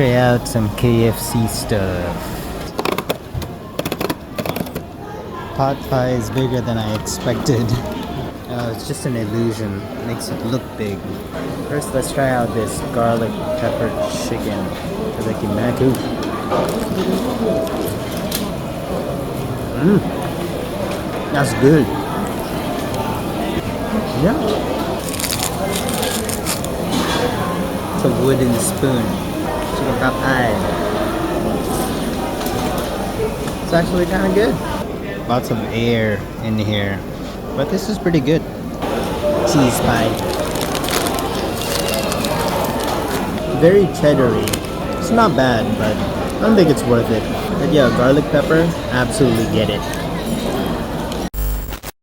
try out some KFC stuff. Pot pie is bigger than I expected. It's just an illusion. It makes it look big. First, let's try out this garlic pepper chicken. Itadakimasu. That's good. Yeah. It's a wooden spoon. Chicken pot pie. It's actually kind of good. Lots of air in here, but this is pretty good. Cheese pie. Very cheddary. It's not bad, but I don't think it's worth it. But yeah, garlic pepper, absolutely get it.